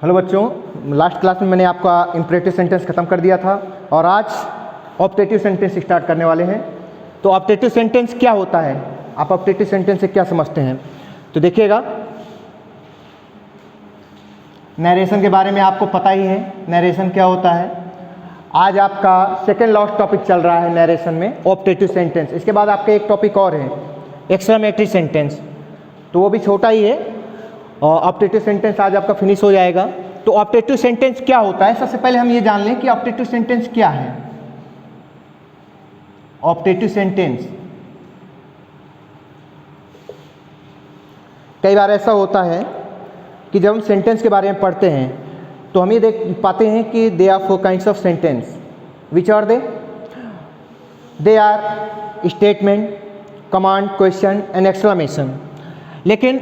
Hello बच्चों, last class में मैंने आपका इंपरेटिव सेंटेंस खत्म कर दिया था और आज ऑप्टेटिव सेंटेंस स्टार्ट करने वाले हैं। तो ऑप्टेटिव सेंटेंस क्या होता है, आप ऑप्टेटिव सेंटेंस से क्या समझते हैं? तो देखिएगा, नरेशन के बारे में आपको पता ही है, नरेशन क्या होता है। आज आपका सेकेंड लास्ट टॉपिक चल रहा है नरेशन में, ऑप्टेटिव सेंटेंस। इसके बाद आपका एक टॉपिक और है, एक्सक्लेमेटरी सेंटेंस, तो वो भी छोटा ही है। और ऑप्टेटिव सेंटेंस आज आपका फिनिश हो जाएगा। तो ऑप्टेटिव सेंटेंस क्या होता है, सबसे पहले हम ये जान लें कि ऑप्टेटिव सेंटेंस क्या है। ऑप्टेटिव सेंटेंस, कई बार ऐसा होता है कि जब हम सेंटेंस के बारे में पढ़ते हैं तो हम ये देख पाते हैं कि they are 4 kinds of sentence. Which are they are statement, command, question and exclamation. लेकिन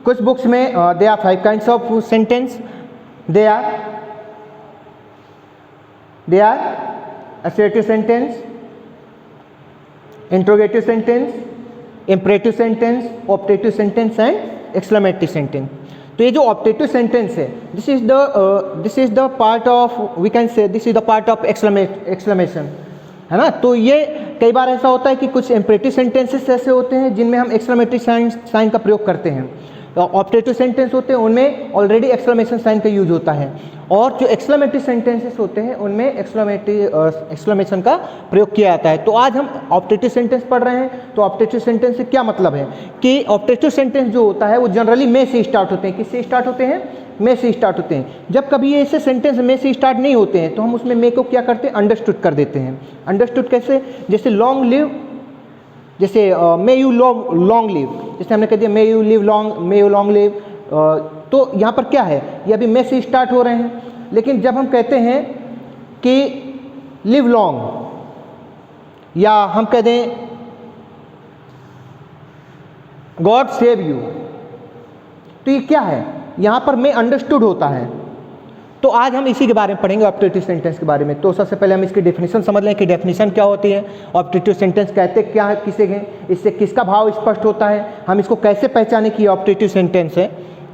कुछ बुक्स में they are 5 kinds of sentence. They are assertive sentence, interrogative sentence, imperative sentence, optative sentence and exclamatory sentence. तो ये जो optative sentence है, this is the part of, we can say this is the part of exclamation, है ना। तो ये कई बार ऐसा होता है कि कुछ इंपरेटिव सेंटेंसेस ऐसे होते हैं जिनमें हम एक्सक्लेमेटरी साइन का प्रयोग करते हैं। ऑप्टेटिव सेंटेंस होते हैं उनमें ऑलरेडी एक्सक्लेमेशन साइन का यूज होता है, और जो एक्सक्लेमेटरी सेंटेंसेस होते हैं उनमें एक्सक्लेमेशन का प्रयोग किया जाता है। तो आज हम ऑप्टेटिव सेंटेंस पढ़ रहे हैं। तो ऑप्टेटिव सेंटेंस से क्या मतलब है कि ऑप्टेटिव सेंटेंस जो होता है वो जनरली में से स्टार्ट होते हैं। किससे स्टार्ट होते हैं? में से स्टार्ट होते हैं। जब कभी ऐसे सेंटेंस में से स्टार्ट नहीं होते हैं तो हम उसमें में को क्या करते हैं? अंडरस्टूड कर देते हैं। अंडरस्टूड कैसे? जैसे लॉन्ग लिव, जैसे मे यू लॉन्ग लिव, जैसे हमने कह दिया मे you live long, may you long live. तो यहाँ पर क्या है, ये अभी मे से स्टार्ट हो रहे हैं। लेकिन जब हम कहते हैं कि लिव लॉन्ग, या हम कह दें गॉड सेव यू, तो ये क्या है? यहाँ पर मे अंडरस्टूड होता है। तो आज हम इसी के बारे में पढ़ेंगे, ऑप्टेटिव सेंटेंस के बारे में। तो सबसे पहले हम इसकी डेफिनेशन समझ लें कि डेफिनेशन क्या होती है, ऑप्टेटिव सेंटेंस कहते क्या है, किसे हैं, इससे किसका भाव स्पष्ट होता है, हम इसको कैसे पहचाने कि ऑप्टेटिव सेंटेंस है।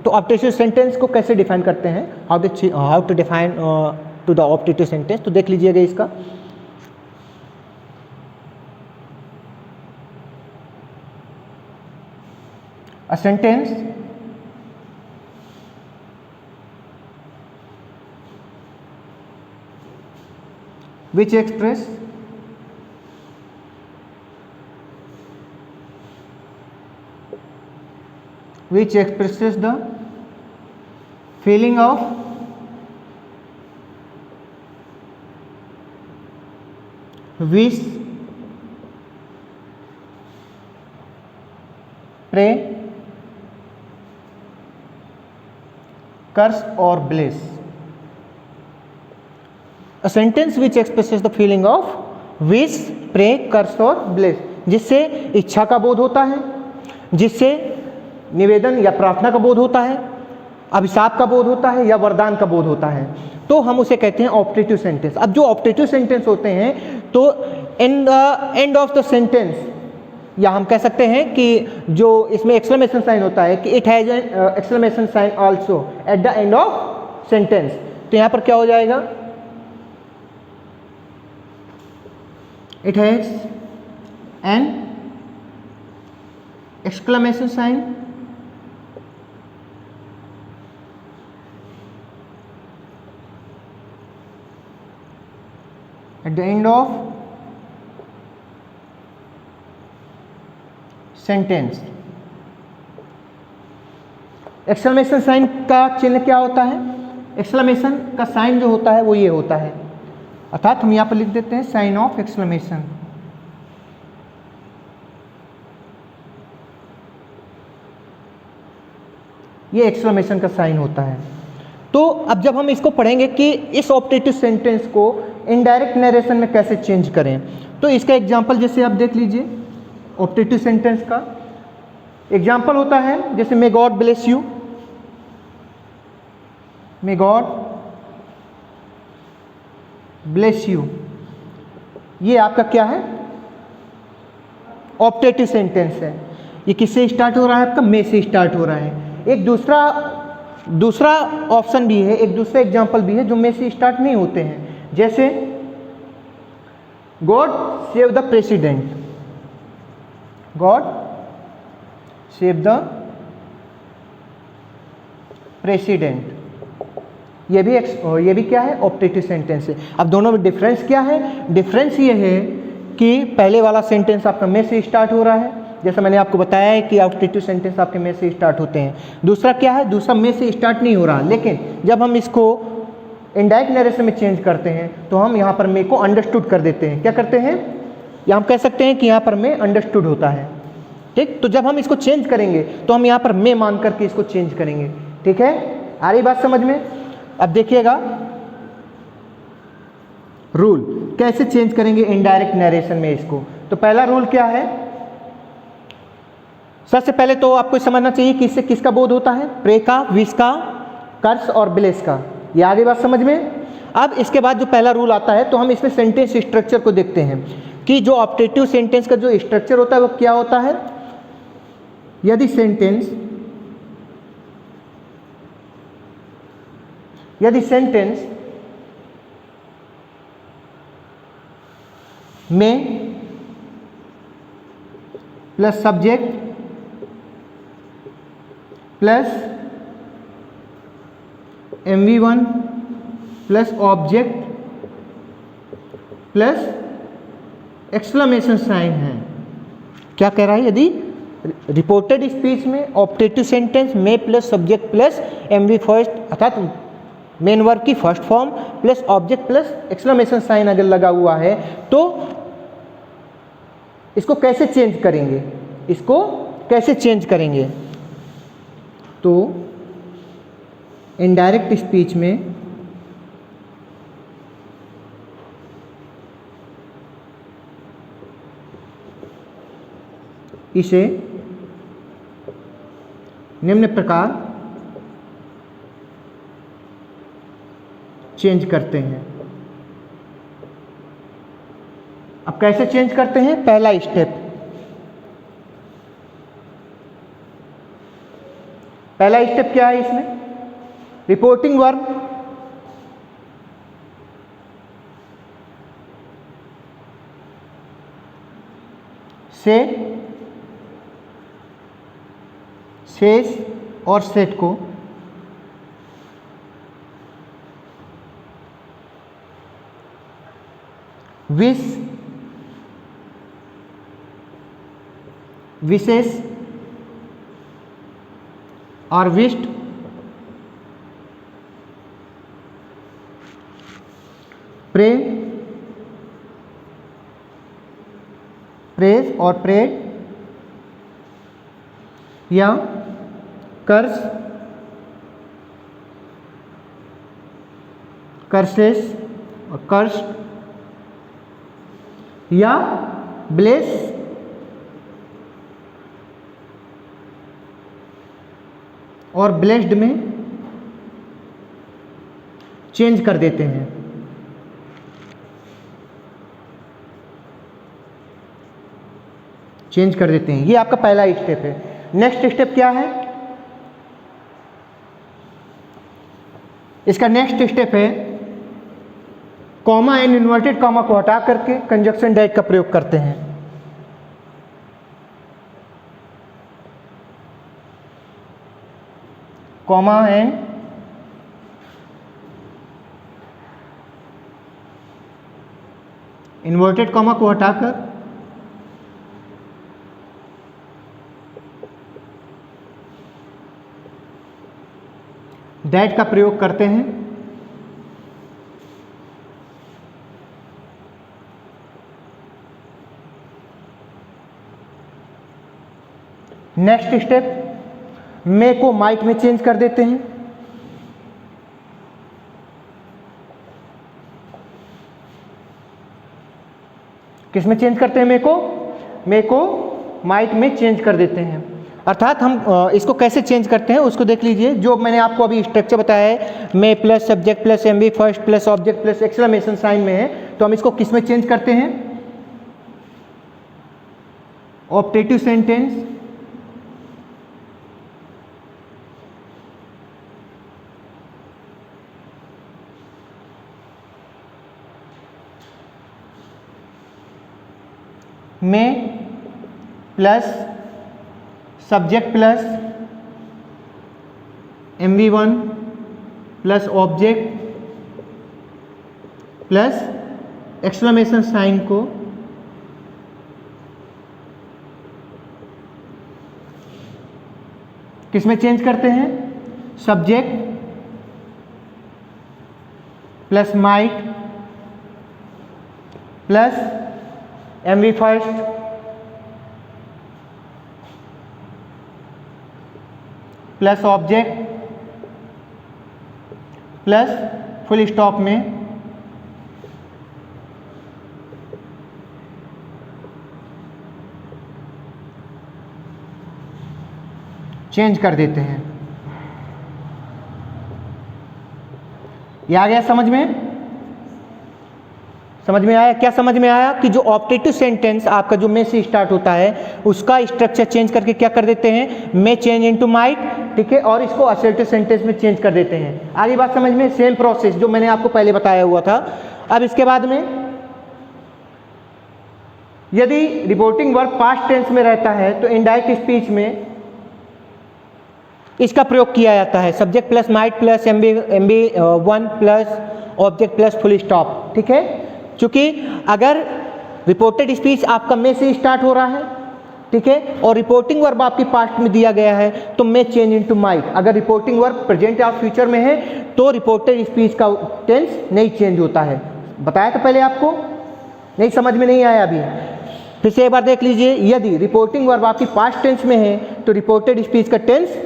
तो ऑप्टेटिव सेंटेंस को कैसे डिफाइन करते हैं, how to define to the optative sentence. तो देख लीजिएगा इसका। A sentence which expresses the feeling of wish, pray, curse or bless। A sentence which expresses the feeling of wish, pray, curse और bless, जिससे इच्छा का बोध होता है, जिससे निवेदन या प्रार्थना का बोध होता है, अभिशाप का बोध होता है या वरदान का बोध होता है, तो हम उसे कहते हैं ऑप्टेटिव सेंटेंस। अब जो ऑप्टेटिव सेंटेंस होते हैं तो in the end of the sentence, या हम कह सकते हैं कि जो इसमें एक्सक्लेमेशन साइन होता है कि it has an exclamation sign also at the end of sentence. तो यहाँ पर क्या हो जाएगा? It has an exclamation sign at the end of sentence। Exclamation sign का चिन्ह क्या होता है? एक्सक्लेमेशन का साइन जो होता है वो ये होता है, अर्थात हम यहाँ पर लिख देते हैं साइन ऑफ एक्सक्लेमेशन। ये एक्सक्लेमेशन का साइन होता है। तो अब जब हम इसको पढ़ेंगे कि इस ऑप्टेटिव सेंटेंस को इनडायरेक्ट नरेशन में कैसे चेंज करें, तो इसका एग्जांपल जैसे आप देख लीजिए। ऑप्टेटिव सेंटेंस का एग्जांपल होता है जैसे मे God bless you, may God bless you, ये आपका क्या है? ऑप्टेटिव सेंटेंस है। ये किससे स्टार्ट हो रहा है? आपका मे से स्टार्ट हो रहा है। एक दूसरा दूसरा ऑप्शन भी है, एक दूसरा एग्जाम्पल भी है जो में से स्टार्ट नहीं होते हैं, जैसे God save the president, God save the president, ये भी क्या है, ऑप्टेटिव सेंटेंस है। अब दोनों में डिफरेंस क्या है? डिफरेंस ये है कि पहले वाला सेंटेंस आपका में से स्टार्ट हो रहा है, जैसा मैंने आपको बताया है कि ऑप्टेटिव सेंटेंस आपके में से स्टार्ट होते हैं। दूसरा क्या है? दूसरा में से स्टार्ट नहीं हो रहा, लेकिन जब हम इसको इनडायरेक्ट नरेशन में चेंज करते हैं तो हम यहाँ पर मे को अंडरस्टूड कर देते हैं। क्या करते हैं? या हम कह सकते हैं कि यहाँ पर मे अंडरस्टूड होता है। ठीक, तो जब हम इसको चेंज करेंगे तो हम यहाँ पर मे मान करके इसको चेंज करेंगे। ठीक है, आ रही बात समझ में? अब देखिएगा रूल कैसे चेंज करेंगे इनडायरेक्ट नरेशन में इसको। तो पहला रूल क्या है? सबसे पहले तो आपको समझना चाहिए कि इससे किसका बोध होता है, प्रे का, विश का, कर्स और ब्लेस का। ये आगे बात समझ में। अब इसके बाद जो पहला रूल आता है तो हम इसमें सेंटेंस स्ट्रक्चर को देखते हैं कि जो ऑप्टेटिव सेंटेंस का जो स्ट्रक्चर होता है वो क्या होता है। यदि सेंटेंस में plus subject plus MV1 plus object plus exclamation sign है। क्या कह रहा है? यदि रिपोर्टेड स्पीच में ऑप्टेटिव सेंटेंस में plus subject plus MV first अर्थात मेन वर्ब की first form plus object plus exclamation sign अगर लगा हुआ है तो इसको कैसे चेंज करेंगे, तो इनडायरेक्ट स्पीच में इसे निम्न प्रकार चेंज करते हैं। अब कैसे चेंज करते हैं? पहला स्टेप क्या है इसमें? रिपोर्टिंग वर्ब से सेस और सेट को विश, विशेष और विश्ड, प्रे, प्रेज और प्रेड, या कर्स, कर्सेस और कर्स, या ब्लेस और ब्लेस्ड में चेंज कर देते हैं। ये आपका पहला स्टेप है। नेक्स्ट स्टेप क्या है? इसका नेक्स्ट स्टेप है कॉमा एंड इन्वर्टेड कॉमा को हटा करके कंजक्शन डायरेक्ट का प्रयोग करते हैं। कॉमा एंड इन्वर्टेड कॉमा को हटाकर दैट का प्रयोग करते हैं। नेक्स्ट स्टेप मे को माइट में चेंज कर देते हैं। किस में चेंज करते हैं? मे को माइट में चेंज कर देते हैं। अर्थात हम इसको कैसे चेंज करते हैं उसको देख लीजिए। जो मैंने आपको अभी स्ट्रक्चर बताया है, may plus subject plus MV first plus object plus exclamation sign में है, तो हम इसको किस में चेंज करते हैं? ऑप्टेटिव सेंटेंस में plus subject plus MV1 plus object plus exclamation sign को किसमें चेंज करते हैं? Subject plus might plus MV first plus object plus full stop में चेंज कर देते हैं। ये आ गया समझ में? समझ में आया? क्या समझ में आया कि जो ऑप्टेटिव सेंटेंस आपका जो में से स्टार्ट होता है उसका स्ट्रक्चर चेंज करके क्या कर देते हैं? में चेंज इनटू माइट, ठीक है, और इसको असर्टिव सेंटेंस में चेंज कर देते हैं। आगे बात समझ में? सेम प्रोसेस जो मैंने आपको पहले बताया हुआ था। अब इसके बाद में यदि रिपोर्टिंग वर्ब पास्ट टेंस में रहता है तो इनडायरेक्ट स्पीच में इसका प्रयोग किया जाता है, subject plus might plus MV1 plus object plus full stop, ठीक है। क्योंकि अगर रिपोर्टेड स्पीच आपका में से स्टार्ट हो रहा है, ठीक है, और रिपोर्टिंग वर्ब आपकी पास्ट में दिया गया है तो में चेंज इनटू माइट। अगर रिपोर्टिंग वर्ब प्रेजेंट या फ्यूचर में है तो रिपोर्टेड स्पीच का टेंस नहीं चेंज होता है। बताया था पहले आपको? नहीं, समझ में नहीं आया अभी? फिर से एक बार देख लीजिए। यदि रिपोर्टिंग वर्ब आपकी पास्ट टेंस में है तो रिपोर्टेड स्पीच का टेंस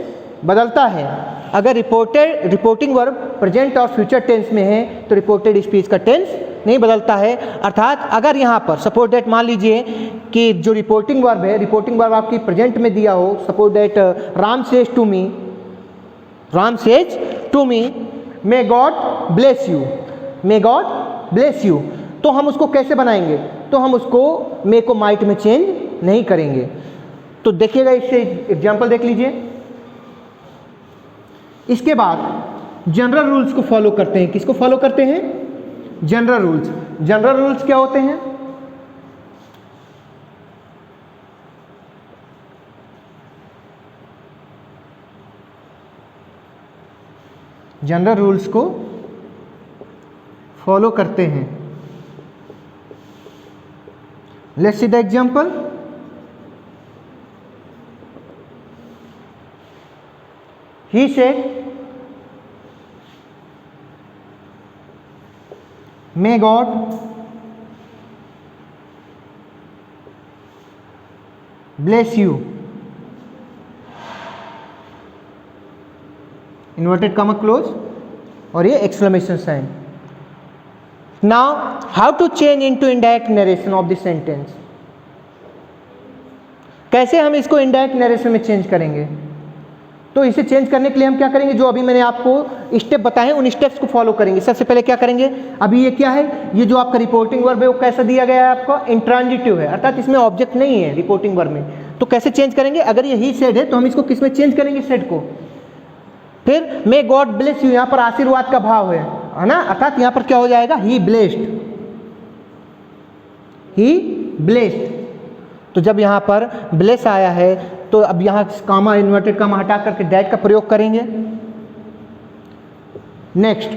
बदलता है। अगर रिपोर्टिंग वर्ब प्रेजेंट और फ्यूचर टेंस में है तो रिपोर्टेड स्पीच का टेंस नहीं बदलता है। अर्थात अगर यहाँ पर सपोज दैट मान लीजिए कि जो रिपोर्टिंग वर्ब है, रिपोर्टिंग वर्ब आपकी प्रेजेंट में दिया हो, suppose that Ram says to me may God bless you, may God bless you, तो हम उसको कैसे बनाएंगे? तो हम उसको मे को माइट में चेंज नहीं करेंगे। तो देखिएगा, इससे एग्जाम्पल देख लीजिए। इसके बाद जनरल रूल्स को फॉलो करते हैं। किसको फॉलो करते हैं? General rules. जनरल रूल्स क्या होते हैं? जनरल रूल्स को फॉलो करते हैं। Let's see the example. He said, may God bless you, inverted comma close, और ये exclamation sign. Now, how to change into indirect narration of the sentence? कैसे हम इसको indirect narration में चेंज करेंगे? तो इसे चेंज करने के लिए हम क्या करेंगे? जो अभी मैंने आपको स्टेप बताए उन स्टेप्स को फॉलो करेंगे। सबसे पहले क्या करेंगे? अभी ये क्या है? ये जो आपका रिपोर्टिंग वर्ब है वो कैसा दिया गया है आपको? इंट्रांजिटिव है, अर्थात इसमें ऑब्जेक्ट नहीं है रिपोर्टिंग वर्ब में। तो कैसे चेंज करेंगे? अगर ये ही सेड है तो हम इसको किस में चेंज करेंगे? सेड को। फिर मे गॉड ब्लेस यू, यहाँ पर आशीर्वाद का भाव है ना, अर्थात यहाँ पर क्या हो जाएगा? He blessed. तो जब यहाँ पर ब्लेस आया है तो अब यहाँ कामा, इन्वर्टेड कामा हटा करके डैट का प्रयोग करेंगे। नेक्स्ट,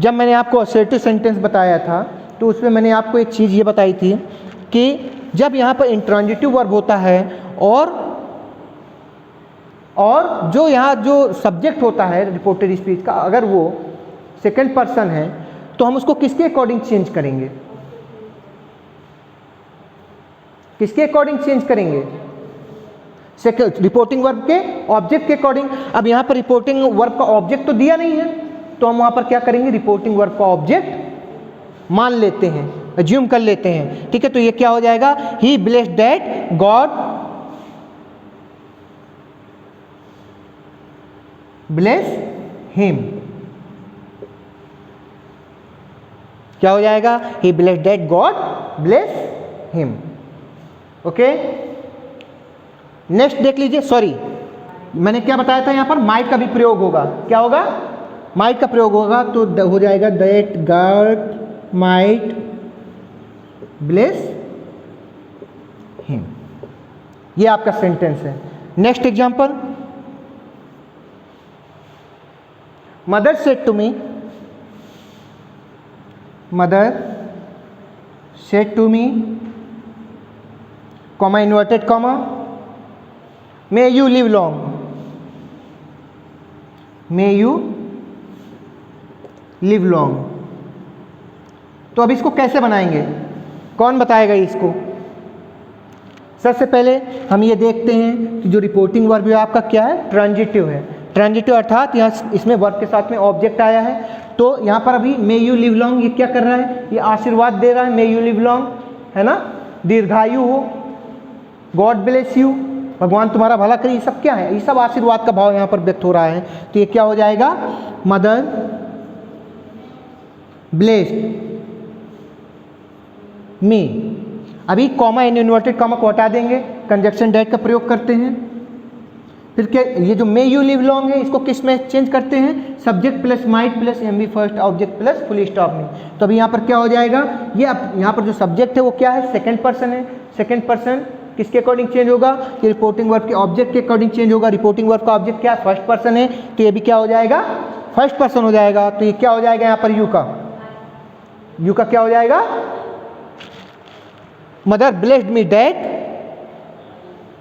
जब मैंने आपको असर्टिव सेंटेंस बताया था तो उसमें मैंने आपको एक चीज़ ये बताई थी कि जब यहाँ पर इंट्रांजिटिव वर्ब होता है और जो यहाँ जो सब्जेक्ट होता है रिपोर्टेड स्पीच का, अगर वो सेकंड पर्सन है तो हम उसको किसके अकॉर्डिंग चेंज करेंगे? किसके अकॉर्डिंग चेंज करेंगे? रिपोर्टिंग वर्ब के ऑब्जेक्ट के अकॉर्डिंग। अब यहाँ पर रिपोर्टिंग वर्ब का ऑब्जेक्ट तो दिया नहीं है तो हम वहाँ पर क्या करेंगे? रिपोर्टिंग वर्ब का ऑब्जेक्ट मान लेते हैं, अज्यूम कर लेते हैं, ठीक है। तो ये क्या हो जाएगा? He blessed that God bless him. क्या हो जाएगा? He blessed that God bless him. Okay, next देख लीजिए। सॉरी, मैंने क्या बताया था? यहाँ पर माइट का भी प्रयोग होगा। क्या होगा? माइट का प्रयोग होगा तो हो जाएगा that God might bless him. ये आपका सेंटेंस है। Next example, mother said to me, mother said to me, comma inverted comma, may you live long, may you live long. तो अब इसको कैसे बनाएंगे, कौन बताएगा इसको? सबसे पहले हम ये देखते हैं कि जो रिपोर्टिंग वर्ब है आपका क्या है, ट्रांजिटिव है। ट्रांजिटिव अर्थात यहाँ इसमें वर्ब के साथ में ऑब्जेक्ट आया है। तो यहाँ पर अभी मे यू लिव लॉन्ग, ये क्या कर रहा है, ये आशीर्वाद दे रहा है, मे यू लिव लॉन्ग, है ना, दीर्घायु हो, गॉड ब्लेस यू, भगवान तुम्हारा भला करे, ये सब क्या है, ये सब आशीर्वाद का भाव यहाँ पर व्यक्त हो रहा है। तो ये क्या हो जाएगा, मदर ब्लेस्ड मी। अभी कॉमा इन इन्वर्टेड कॉमा को हटा देंगे, कंजक्शन डेट का प्रयोग करते हैं। फिर क्या, ये जो मे यू लिव लॉन्ग है इसको किस में चेंज करते हैं, subject plus might plus M V first object plus full stop में। तो अभी यहाँ पर क्या हो जाएगा, ये अब यहाँ पर जो सब्जेक्ट है वो क्या है, सेकंड पर्सन है। सेकंड पर्सन किसके अकॉर्डिंग चेंज होगा, ये रिपोर्टिंग वर्ब के ऑब्जेक्ट के अकॉर्डिंग चेंज होगा। रिपोर्टिंग वर्ब का ऑब्जेक्ट क्या है, फर्स्ट पर्सन है, तो ये भी क्या हो जाएगा, फर्स्ट पर्सन हो जाएगा। तो ये क्या हो जाएगा यहाँ पर, यू का क्या हो जाएगा, मदर ब्लेस्ड मी डैट,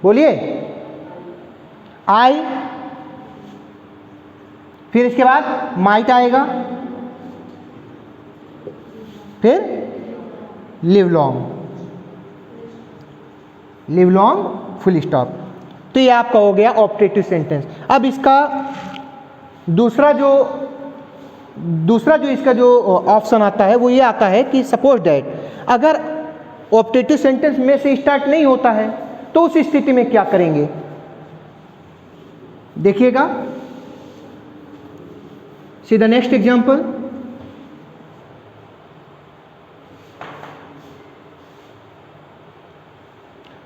बोलिए आई, फिर इसके बाद माइट आएगा, फिर live long, live long full stop. तो ये आपका हो गया ऑप्टेटिव सेंटेंस। अब इसका दूसरा जो इसका जो ऑप्शन आता है वो ये आता है कि सपोज दैट अगर ऑप्टेटिव सेंटेंस में से स्टार्ट नहीं होता है तो उस स्थिति में क्या करेंगे, देखिएगा। See the next example,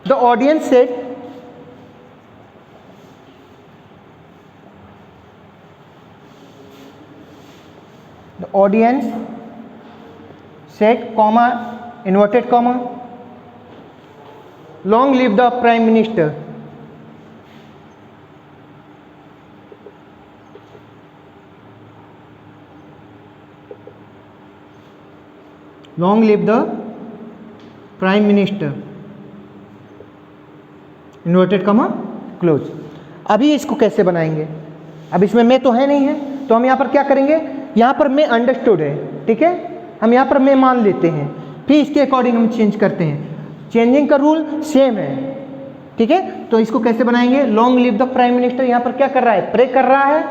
the audience said, the audience said, comma, inverted comma, long live the prime minister. Long live the prime minister, inverted comma close. अभी इसको कैसे बनाएंगे, अब इसमें मैं तो है नहीं है, तो हम यहाँ पर क्या करेंगे, यहाँ पर मैं अंडरस्टूड है, ठीक है, हम यहाँ पर मैं मान लेते हैं, फिर इसके अकॉर्डिंग हम चेंज करते हैं। चेंजिंग का रूल सेम है, ठीक है। तो इसको कैसे बनाएंगे, long live the prime minister, यहाँ पर क्या कर रहा है, प्रे कर रहा है,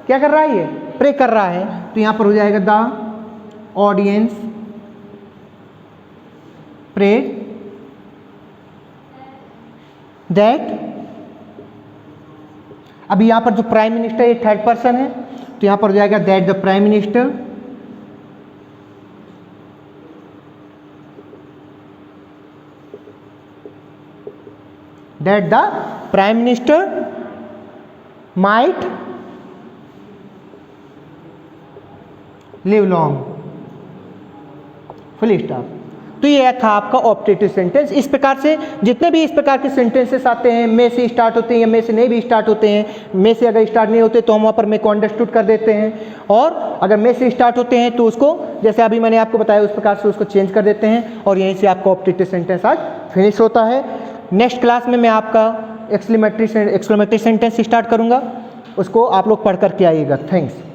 क्या कर रहा है, ये प्रे कर रहा है। तो यहाँ पर हो जाएगा द ऑडियंस प्रेड दैट, अभी यहाँ पर जो प्राइम मिनिस्टर ये थर्ड पर्सन है, तो यहाँ पर हो जाएगा that the prime minister might live long, full stop. तो ये था आपका ऑप्टेटिव सेंटेंस। इस प्रकार से जितने भी इस प्रकार के सेंटेंसेस आते हैं, में से स्टार्ट होते हैं या में से नहीं भी स्टार्ट होते हैं, में से अगर स्टार्ट नहीं होते तो हम वहाँ पर में को अंडरस्टूड कर देते हैं, और अगर में से स्टार्ट होते हैं तो उसको, जैसे अभी मैंने आपको बताया उस प्रकार से उसको चेंज कर देते हैं, और यहीं से आपका ऑप्टेटिव सेंटेंस आज फिनिश होता है। नेक्स्ट क्लास में मैं आपका एक्सक्लेमेटरी सेंटेंस स्टार्ट करूँगा, उसको आप लोग पढ़ करके आइएगा। थैंक्स।